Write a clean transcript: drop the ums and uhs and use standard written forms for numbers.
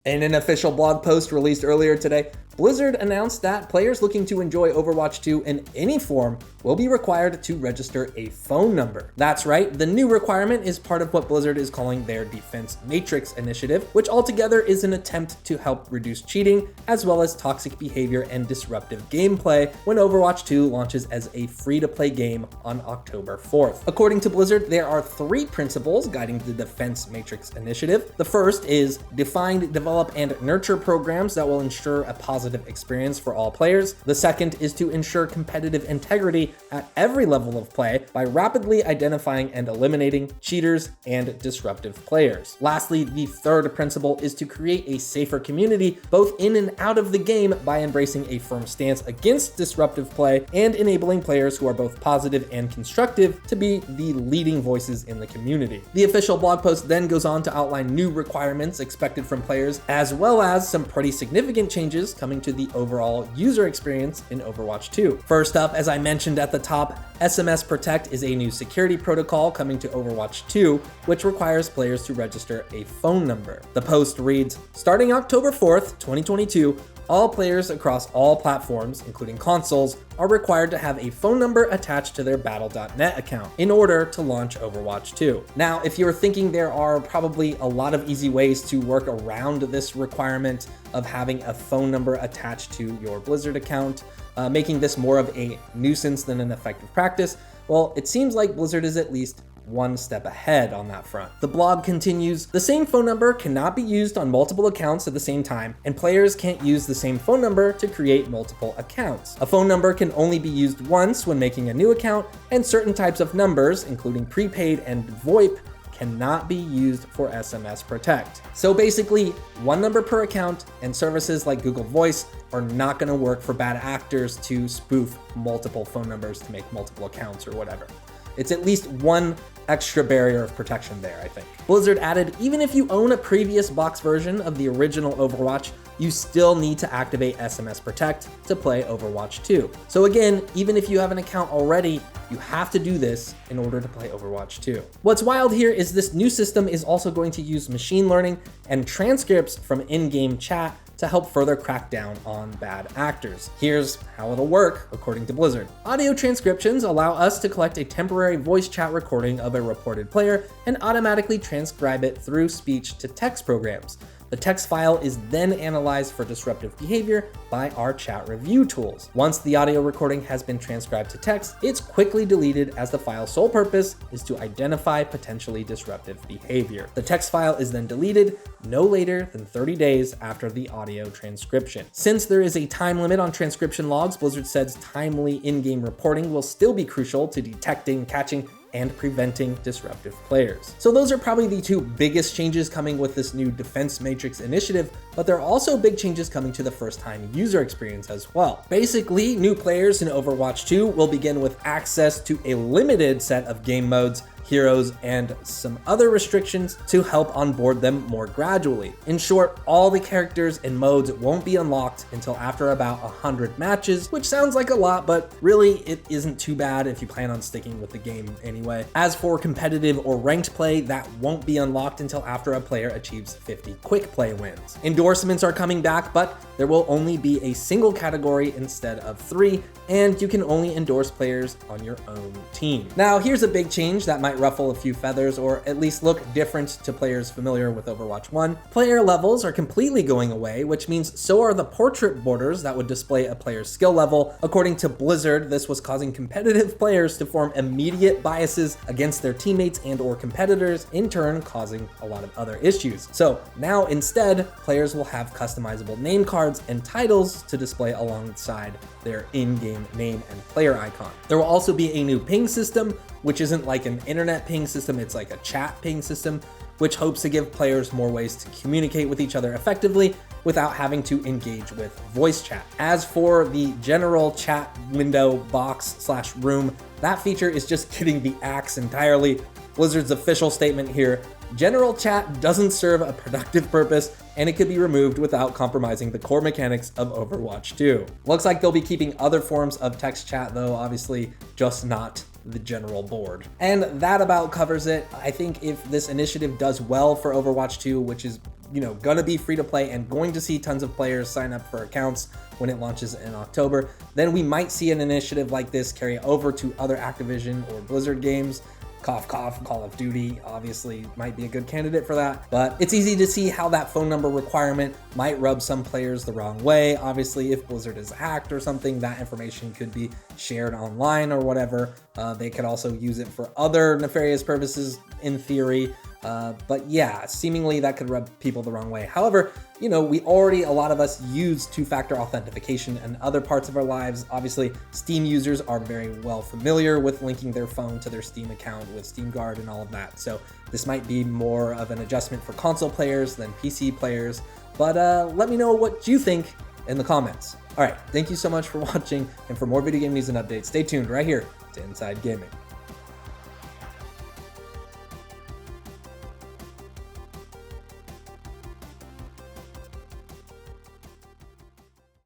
In an official blog post released earlier today, Blizzard announced that players looking to enjoy Overwatch 2 in any form will be required to register a phone number. That's right, the new requirement is part of what Blizzard is calling their Defense Matrix initiative, which altogether is an attempt to help reduce cheating, as well as toxic behavior and disruptive gameplay when Overwatch 2 launches as a free-to-play game on October 4th. According to Blizzard, there are 3 principles guiding the Defense Matrix initiative. The first is define, develop, and nurture programs that will ensure a positive experience for all players. The second is to ensure competitive integrity at every level of play by rapidly identifying and eliminating cheaters and disruptive players. Lastly, the third principle is to create a safer community both in and out of the game by embracing a firm stance against disruptive play and enabling players who are both positive and constructive to be the leading voices in the community. The official blog post then goes on to outline new requirements expected from players, as well as some pretty significant changes coming to the overall user experience in Overwatch 2. First up, as I mentioned at the top, SMS Protect is a new security protocol coming to Overwatch 2, which requires players to register a phone number. The post reads, starting October 4th, 2022, all players across all platforms, including consoles, are required to have a phone number attached to their Battle.net account in order to launch Overwatch 2. Now, if you're thinking there are probably a lot of easy ways to work around this requirement of having a phone number attached to your Blizzard account, making this more of a nuisance than an effective practice, well, it seems like Blizzard is at least one step ahead on that front. The blog continues, the same phone number cannot be used on multiple accounts at the same time, and players can't use the same phone number to create multiple accounts. A phone number can only be used once when making a new account, and certain types of numbers, including prepaid and VoIP, cannot be used for SMS Protect. So basically, one number per account, and services like Google Voice are not going to work for bad actors to spoof multiple phone numbers to make multiple accounts or whatever. It's at least one extra barrier of protection there, I think. Blizzard added, even if you own a previous box version of the original Overwatch, you still need to activate SMS Protect to play Overwatch 2. So again, even if you have an account already, you have to do this in order to play Overwatch 2. What's wild here is this new system is also going to use machine learning and transcripts from in-game chat to help further crack down on bad actors. Here's how it'll work, according to Blizzard. Audio transcriptions allow us to collect a temporary voice chat recording of a reported player and automatically transcribe it through speech-to-text programs. The text file is then analyzed for disruptive behavior by our chat review tools. Once the audio recording has been transcribed to text, it's quickly deleted as the file's sole purpose is to identify potentially disruptive behavior. The text file is then deleted no later than 30 days after the audio transcription. Since there is a time limit on transcription logs, Blizzard says timely in-game reporting will still be crucial to detecting, catching, and preventing disruptive players. So those are probably the 2 biggest changes coming with this new Defense Matrix initiative, but there are also big changes coming to the first-time user experience as well. Basically, new players in Overwatch 2 will begin with access to a limited set of game modes, heroes, and some other restrictions to help onboard them more gradually. In short, all the characters and modes won't be unlocked until after about 100 matches, which sounds like a lot, but really it isn't too bad if you plan on sticking with the game anyway. As for competitive or ranked play, that won't be unlocked until after a player achieves 50 quick play wins. Endorsements are coming back, but there will only be a single category instead of 3, and you can only endorse players on your own team. Now, here's a big change that might ruffle a few feathers, or at least look different to players familiar with Overwatch 1. Player levels are completely going away, which means so are the portrait borders that would display a player's skill level. According to Blizzard, this was causing competitive players to form immediate biases against their teammates and or competitors, in turn causing a lot of other issues. So now instead, players will have customizable name cards and titles to display alongside their in-game name and player icon. There will also be a new ping system, which isn't like an internet ping system, it's like a chat ping system, which hopes to give players more ways to communicate with each other effectively without having to engage with voice chat. As for the general chat window box/room, that feature is just getting the axe entirely. Blizzard's official statement here: general chat doesn't serve a productive purpose, and it could be removed without compromising the core mechanics of Overwatch 2. Looks like they'll be keeping other forms of text chat though, obviously, just not the general board. And that about covers it. I think if this initiative does well for Overwatch 2, which is gonna be free to play and going to see tons of players sign up for accounts when it launches in October, then we might see an initiative like this carry over to other Activision or Blizzard games. Cough, cough, Call of Duty obviously might be a good candidate for that, but it's easy to see how that phone number requirement might rub some players the wrong way. Obviously, if Blizzard is hacked or something, that information could be shared online or whatever. They could also use it for other nefarious purposes in theory. But yeah, seemingly that could rub people the wrong way. However, a lot of us use two-factor authentication in other parts of our lives. Obviously, Steam users are very well familiar with linking their phone to their Steam account with Steam Guard and all of that. So this might be more of an adjustment for console players than PC players. But let me know what you think in the comments. All right, thank you so much for watching. And for more video game news and updates, stay tuned right here to Inside Gaming.